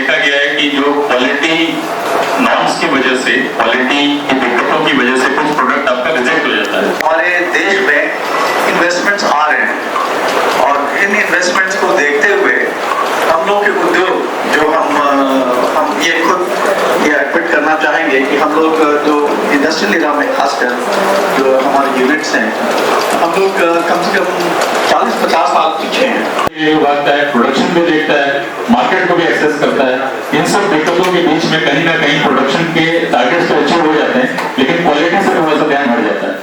देखा गया है कि जो क्वालिटी नॉर्म्स की वजह से, क्वालिटी की दिक्कतों की वजह से कुछ प्रोडक्ट आपका रिजेक्ट हो जाता है। हमारे देश में इन्वेस्टमेंट्स आ रहे हैं और इन इन्वेस्टमेंट्स को देखते हुए हम लोग के उद्योग जो हम ये खुद ये एडमिट करना चाहेंगे कि हम लोग जो इंडस्ट्रियल एरिया में खासकर जो हमारे यूनिट्स हैं, हम लोग कम से कम 40-50 साल पीछे हैं। ये बात है, प्रोडक्शन भी देखता है, मार्केट को भी एक्सेस करता है। इन सब दिक्कतों के बीच में कहीं ना कहीं प्रोडक्शन के टारगेट्स तो अचीव हो जाते हैं, लेकिन क्वालिटी से थोड़ा सा ध्यान हट जाता है।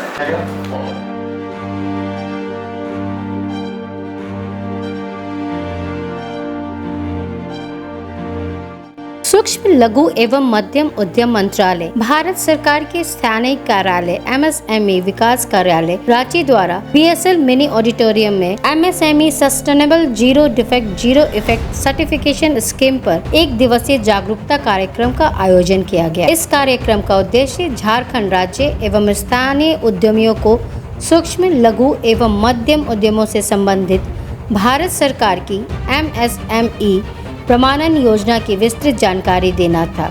सूक्ष्म लघु एवं मध्यम उद्यम मंत्रालय, भारत सरकार के स्थानीय कार्यालय MSME विकास कार्यालय रांची द्वारा BSL मिनी ऑडिटोरियम में MSME sustainable zero defect zero effect certification scheme पर एक दिवसीय जागरूकता कार्यक्रम का आयोजन किया गया। इस कार्यक्रम का उद्देश्य झारखंड राज्य एवं स्थानीय उद्यमियों को सूक्ष्म लघु एवं मध्यम उद्यमों से संबंधित भारत सरकार की MSME प्रमाणन योजना की विस्तृत जानकारी देना था।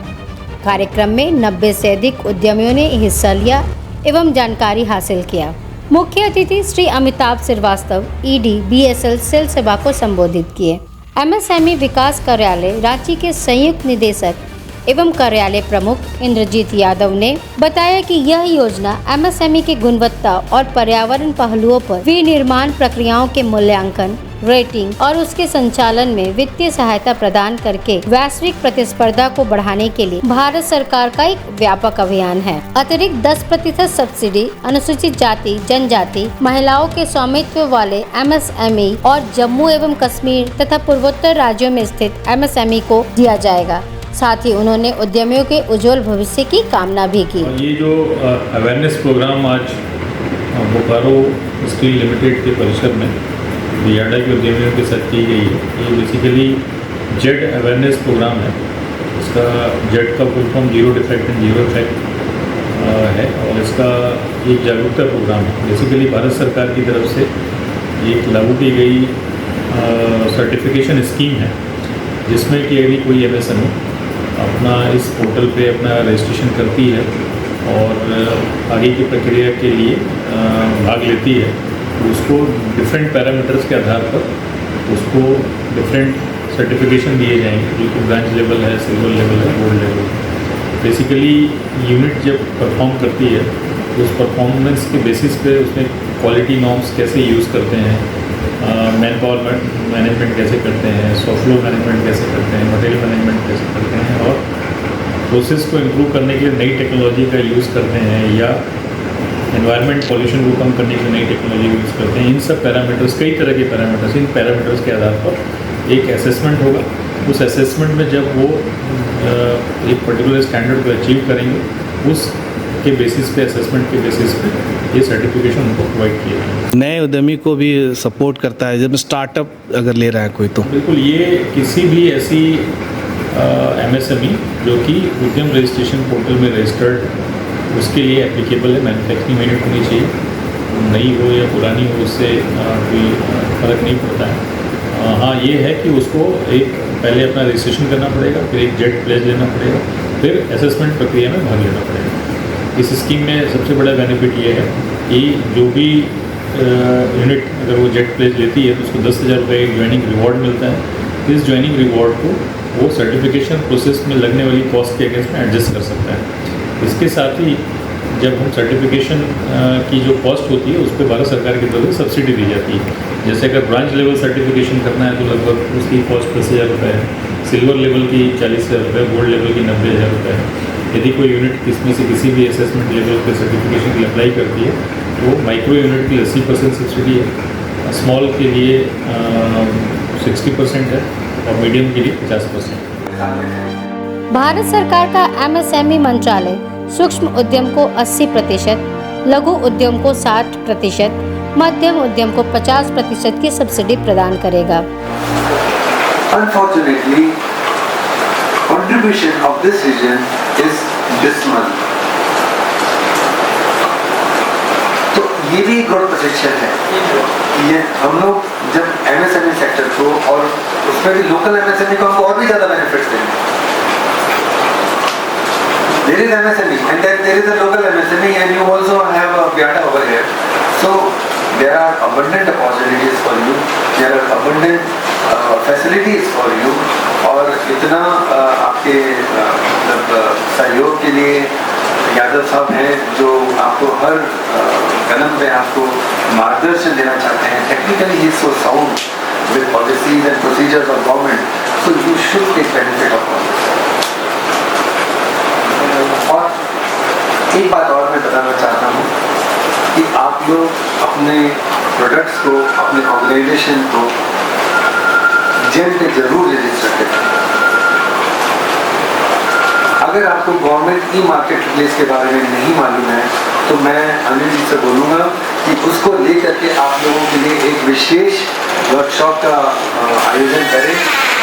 कार्यक्रम में 90 से अधिक उद्यमियों ने हिस्सा लिया एवं जानकारी हासिल किया। मुख्य अतिथि श्री अमिताभ श्रीवास्तव ED BSL सेल सेवा को संबोधित किए। MSME विकास कार्यालय रांची के संयुक्त निदेशक एवं कार्यालय प्रमुख इंद्रजीत यादव ने बताया कि यह योजना MSME की गुणवत्ता और पर्यावरण पहलुओं पर विनिर्माण प्रक्रियाओं के मूल्यांकन, रेटिंग और उसके संचालन में वित्तीय सहायता प्रदान करके वैश्विक प्रतिस्पर्धा को बढ़ाने के लिए भारत सरकार का एक व्यापक अभियान है। अतिरिक्त 10% सब्सिडी अनुसूचित जाति जनजाति महिलाओं के स्वामित्व वाले MSME और जम्मू एवं कश्मीर तथा पूर्वोत्तर राज्यों में स्थित MSME को दिया जाएगा। साथ ही उन्होंने उद्यमियों के उज्जवल भविष्य की कामना भी की। ये जो अवेयरनेस प्रोग्राम आज बोकारो स्टील लिमिटेड के परिसर में बियाडा के उद्यमियों के साथ की गई है, ये बेसिकली जेड अवेयरनेस प्रोग्राम है। इसका जेड का full form zero defect and zero effect है और इसका एक जागरूकता प्रोग्राम है। बेसिकली भारत सरकार की तरफ से एक लागू की गई सर्टिफिकेशन स्कीम है, जिसमें कि यदि कोई MSME अपना इस पोर्टल पे अपना रजिस्ट्रेशन करती है और आगे की प्रक्रिया के लिए भाग लेती है, तो उसको डिफरेंट पैरामीटर्स के आधार पर उसको डिफरेंट सर्टिफिकेशन दिए जाएंगे, जो कि ब्रांच लेवल है, सिल्वर लेवल है, गोल्ड लेवल है। बेसिकली यूनिट जब परफॉर्म करती है तो उस परफॉर्मेंस के बेसिस पे उसमें क्वालिटी नॉर्म्स कैसे यूज़ करते हैं, मैन पावर मैनेजमेंट कैसे करते हैं, सॉफ्ट फ्लो मैनेजमेंट कैसे करते हैं, मटेरियल मैनेजमेंट कैसे करते हैं और प्रोसेस को इम्प्रूव करने के लिए नई टेक्नोलॉजी का यूज़ करते हैं या एनवायरनमेंट पॉल्यूशन को कम करने के लिए नई टेक्नोलॉजी यूज़ करते हैं। इन सब पैरामीटर्स, कई तरह के पैरामीटर्स, इन पैरामीटर्स के आधार पर एक असेसमेंट होगा। उस असेसमेंट में जब वो एक पर्टिकुलर स्टैंडर्ड को अचीव करेंगे, उस के बेसिस पे, असेसमेंट के बेसिस पे ये सर्टिफिकेशन उनको प्रोवाइड किया जाए। नए उद्यमी को भी सपोर्ट करता है, जब स्टार्टअप अगर ले रहा है कोई तो बिल्कुल, ये किसी भी ऐसी MSME जो कि उद्यम रजिस्ट्रेशन पोर्टल में रजिस्टर्ड, उसके लिए एप्लीकेबल है। मैन्युफैक्चरिंग यूनिट होनी चाहिए, नई हो या पुरानी हो, उससे कोई फ़र्क नहीं पड़ता है। हाँ, ये है कि उसको एक पहले अपना रजिस्ट्रेशन करना पड़ेगा, फिर एक जेड प्लेज लेना पड़ेगा, फिर असेसमेंट प्रक्रिया में भाग लेना पड़ेगा। इस स्कीम में सबसे बड़ा बेनिफिट ये है कि जो भी यूनिट अगर वो जेड प्लेज लेती है तो उसको 10,000 रुपये एक ज्वाइनिंग रिवॉर्ड मिलता है। इस ज्वाइनिंग रिवॉर्ड को वो सर्टिफिकेशन प्रोसेस में लगने वाली कॉस्ट के अगेंस्ट में एडजस्ट कर सकता है। इसके साथ ही जब हम सर्टिफिकेशन की जो कॉस्ट होती है उस पर भारत सरकार की तरफ से सब्सिडी दी जाती है। जैसे अगर ब्रांच लेवल सर्टिफिकेशन करना है तो लगभग उसकी कॉस्ट 10,000 रुपये है, सिल्वर लेवल की 40,000 रुपये, गोल्ड लेवल की 90,000 रुपये है। यदि कोई यूनिट इसमें से किसी भी असेसमेंट लेवल पे सर्टिफिकेशन के लिए अप्लाई करती है तो माइक्रो यूनिट की 80% सब्सिडी है, स्मॉल के लिए 60% है और मीडियम के लिए 50%। भारत सरकार का MSME मंत्रालय सूक्ष्म उद्यम को 80%, लघु उद्यम को 60%, मध्यम उद्यम को 50% की सब्सिडी प्रदान करेगा। Unfortunately, contribution of this region is dismal. तो ये भी एक गौर प्रशिक्षण है। ये हम लोग जब MSME सेक्टर को, और उसमें भी लोकल MSME को हमको और भी ज़्यादा बेनिफिट्स देंगे। There is MSME and then there is a local MSME and you also have a BIADA over here. So there are abundant opportunities for you, there are abundant facilities for you, और इतना आपके सहयोग के लिए यादव साहब हैं जो आपको हर कदम पे आपको मार्गदर्शन देना चाहते हैं। Technically he is so sound with policies and procedures of government, so you should take benefit of all this. और एक बात और मैं बताना चाहता हूँ कि आप लोग अपने प्रोडक्ट्स को, अपने ऑर्गेनाइजेशन को जेम पे जरूर रजिस्टर करें। अगर आपको गवर्नमेंट ई मार्केट प्लेस के बारे में नहीं मालूम है तो मैं अनिल जी से बोलूँगा कि उसको लेकर के आप लोगों के लिए एक विशेष वर्कशॉप का आयोजन करें,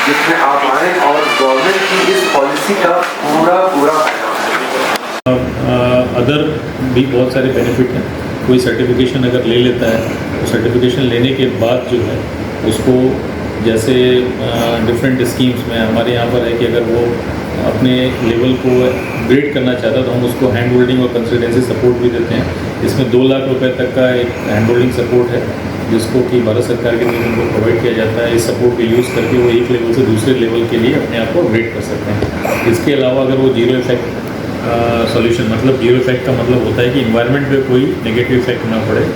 जिसमें आप आएँ और गवर्नमेंट की इस पॉलिसी का पूरा फायदा उठाएं। अदर भी बहुत सारे बेनिफिट हैं। कोई सर्टिफिकेशन अगर ले लेता है तो सर्टिफिकेशन लेने के बाद जो है उसको, जैसे डिफरेंट स्कीम्स में हमारे यहाँ पर है कि अगर वो अपने लेवल को अपग्रेड करना चाहता है तो हम उसको हैंड होल्डिंग और कंसल्टेंसी सपोर्ट भी देते हैं। इसमें 2 लाख रुपए तक का एक हैंड होल्डिंग सपोर्ट है जिसको कि भारत सरकार के द्वारा उनको प्रोवाइड किया जाता है। इस सपोर्ट को यूज़ करके वो एक लेवल से दूसरे लेवल के लिए अपने आप को अपग्रेड कर सकते हैं। इसके अलावा अगर वो जीरो इफेक्ट सॉल्यूशन, मतलब जीरो इफेक्ट का मतलब होता है कि इन्वायरमेंट पे कोई नेगेटिव इफेक्ट ना पड़े,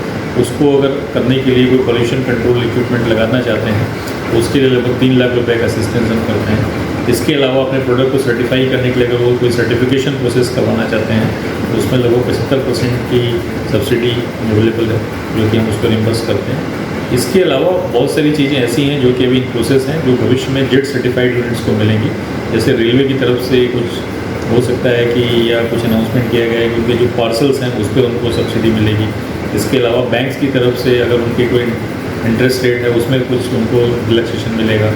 उसको अगर करने के लिए कोई पोल्यूशन कंट्रोल इक्विपमेंट लगाना चाहते हैं तो उसके लिए लगभग 3 लाख रुपए का असिस्टेंस हम करते हैं। इसके अलावा अपने प्रोडक्ट को सर्टिफाई करने के लिए अगर वो कोई सर्टिफिकेशन प्रोसेस करवाना चाहते हैं तो उसमें लगभग 75% की सब्सिडी अवेलेबल है जो कि हम उसको रिम्बर्स करते हैं। इसके अलावा बहुत सारी चीज़ें ऐसी हैं जो कि अभी इन प्रोसेस हैं जो भविष्य में जेड सर्टिफाइड यूनिट्स को मिलेंगी। जैसे रेलवे की तरफ से कुछ हो सकता है कि या कुछ अनाउंसमेंट किया गया है कि उनके जो पार्सल्स हैं उस पर उनको सब्सिडी मिलेगी। इसके अलावा बैंक्स की तरफ से अगर उनकी कोई इंटरेस्ट रेट है उसमें कुछ उनको रिलैक्सेशन मिलेगा,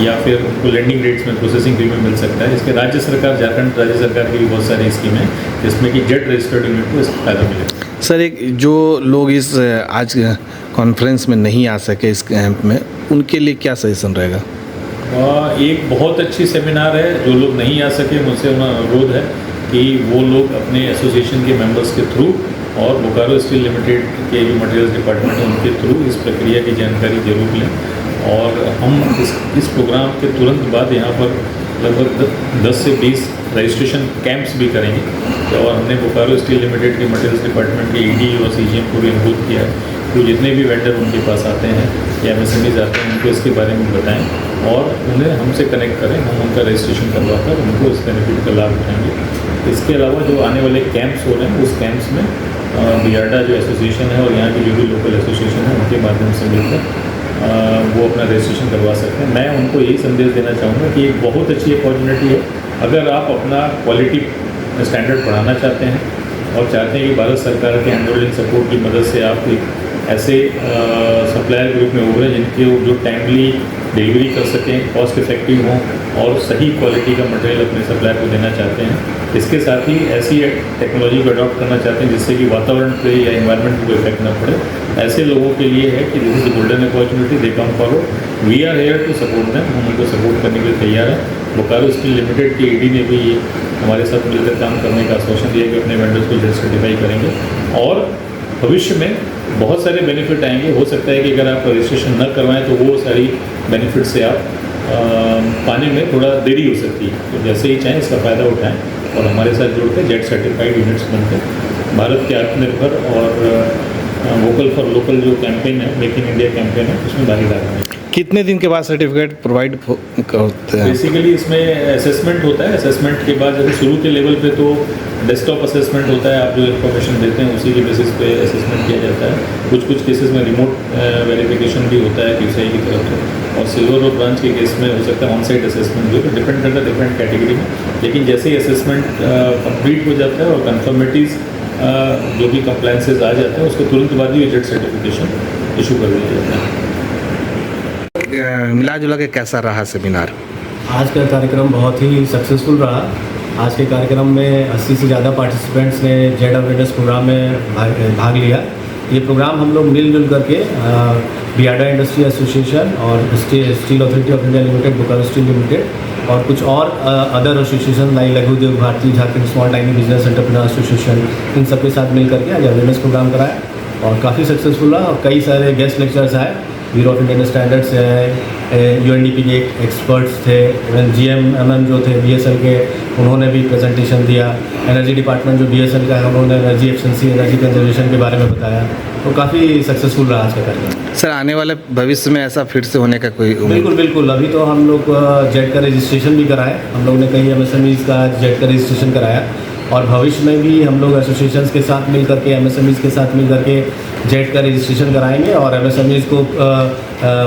या फिर उनको लेंडिंग रेट्स में प्रोसेसिंग फी में मिल सकता है। इसके राज्य सरकार, झारखंड राज्य सरकार की भी बहुत सारी स्कीम है जिसमें कि जेड रजिस्टर्ड यूनिट को इसका फायदा मिलेगा। सर, एक जो लोग इस आज कॉन्फ्रेंस में नहीं आ सके इस कैंप में, उनके लिए क्या सजेशन रहेगा? एक बहुत अच्छी सेमिनार है। जो लोग नहीं आ सके मुझसे अनुरोध है कि वो लोग अपने एसोसिएशन के मेंबर्स के थ्रू और बोकारो स्टील लिमिटेड के जो मटेरियल्स डिपार्टमेंट है उनके थ्रू इस प्रक्रिया की जानकारी जरूर लें। और हम इस प्रोग्राम के तुरंत बाद यहाँ पर लगभग 10 से 20 रजिस्ट्रेशन कैंप्स भी करेंगे। और हमने बोकारो स्टील लिमिटेड के मटेरियल्स डिपार्टमेंट के ईडी और सीजीएम को भी अनुरोध किया है तो जितने भी वेंडर उनके पास आते हैं या एमएसएमईज आते हैं उनको इसके बारे में बताएं और उन्हें हमसे कनेक्ट करें। हम उनका रजिस्ट्रेशन करवाकर उनको इस बेनिफिट का लाभ उठाएंगे। इसके अलावा जो आने वाले कैंप्स हो रहे हैं उस कैंप्स में बियाडा जो एसोसिएशन है और यहाँ की जो भी लोकल एसोसिएशन है उनके माध्यम से मिलकर वो अपना रजिस्ट्रेशन करवा सकते हैं। मैं उनको यही संदेश देना चाहूँगा कि एक बहुत अच्छी अपॉर्चुनिटी है। अगर आप अपना क्वालिटी स्टैंडर्ड बढ़ाना चाहते हैं और चाहते हैं कि भारत सरकार के हैंड होल्डिंग सपोर्ट की मदद से आप एक ऐसे सप्लायर ग्रुप में उभरें जिनके जो टाइमली डिलीवरी कर सकें, कॉस्ट इफेक्टिव हों और सही क्वालिटी का मटेरियल अपने सप्लायर को देना चाहते हैं। इसके साथ ही ऐसी टेक्नोलॉजी को अडॉप्ट करना चाहते हैं जिससे कि वातावरण पे या इन्वायरमेंट को इफेक्ट ना पड़े। ऐसे लोगों के लिए है कि this is golden opportunity, they come forward, we are here to support them. हम उनको सपोर्ट करने के लिए तैयार हैं। बोकारो स्टील लिमिटेड के ईडी ने भी हमारे साथ मिलकर काम करने का आश्वासन दिया कि अपने वेंडर्स को जेड सर्टिफाई करेंगे और भविष्य में बहुत सारे बेनिफिट आएंगे। हो सकता है कि अगर आप रजिस्ट्रेशन न करवाएं तो वो सारी बेनिफिट से आप पाने में थोड़ा देरी हो सकती है। तो जैसे ही चाहें इसका फ़ायदा उठाएं और हमारे साथ जुड़कर जेड सर्टिफाइड यूनिट्स बनकर भारत के आत्मनिर्भर और वोकल फॉर लोकल जो कैंपेन है, मेक इन इंडिया कैंपेन है, उसमें भागीदार बनें। कितने दिन के बाद सर्टिफिकेट प्रोवाइड होते हैं? बेसिकली इसमें असेसमेंट होता है। असेसमेंट के बाद जैसे शुरू के लेवल पे तो डेस्कटॉप असेसमेंट होता है, आप जो इन्फॉर्मेशन देते हैं उसी के बेसिस पे असेसमेंट किया जाता है। कुछ केसेस में रिमोट वेरिफिकेशन भी होता है QCI की तरफ से, और सिल्वर और ब्रांच के केस में हो सकता है ऑन साइट असेसमेंट भी, तो डिपेंड करता है डिफरेंट कैटेगरी में। लेकिन जैसे ही असेसमेंट कंप्लीट हो जाता है और कन्फर्मिटीज़ जो भी कंप्लायंसेज आ जाते हैं उसके तुरंत बाद ही जेड सर्टिफिकेशन इशू कर दिया जाता है। मिला जुला के कैसा रहा सेमिनार? आज का कार्यक्रम बहुत ही सक्सेसफुल रहा। आज के कार्यक्रम में 80 से ज़्यादा पार्टिसिपेंट्स ने जेड अवेयरनेस प्रोग्राम में भाग लिया। ये प्रोग्राम हम लोग मिलजुल करके बियाडा इंडस्ट्री एसोसिएशन और steel authority of India limited, Bokaro steel limited और कुछ और other association like Laghu Udyog Bharati, Jharkhand small tiny business entrepreneur association, इन सबके साथ मिल करके आज अवेयरनेस प्रोग्राम कराया और काफ़ी सक्सेसफुल रहा और कई सारे गेस्ट लेक्चर्स आए। ब्यूरो ऑफ इंडियन स्टैंडर्ड्स है, यूएनडीपी के एक्सपर्ट्स थे, इवन जीएमएमएम जो थे बीएसएल के, उन्होंने भी प्रेजेंटेशन दिया। एनर्जी डिपार्टमेंट जो बीएसएल का है, उन्होंने एनर्जी एफिशिएंसी, एनर्जी कंजर्वेशन के बारे में बताया। तो काफ़ी सक्सेसफुल रहा आज का कार्यक्रम। सर आने वाले भविष्य में ऐसा फिर से होने का कोई उम्मीद? बिल्कुल बिल्कुल। अभी तो हम लोग जेड का रजिस्ट्रेशन भी कराए, हम लोग ने कई एमएसएमईज़ का जेड का रजिस्ट्रेशन कराया और भविष्य में भी हम लोग एसोसिएशंस के साथ मिल करके, एमएसएमईज़ के साथ मिल करके जेड का रजिस्ट्रेशन कराएंगे और एमएसएमईज़ को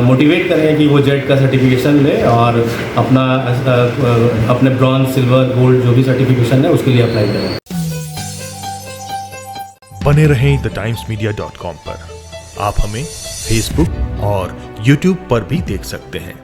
मोटिवेट करेंगे कि वो जेड का सर्टिफिकेशन ले और अपने ब्रॉन्ज, सिल्वर, गोल्ड जो भी सर्टिफिकेशन है उसके लिए अप्लाई करें। बने रहें thetimes media.com पर। आप हमें फेसबुक और यूट्यूब पर भी देख सकते हैं।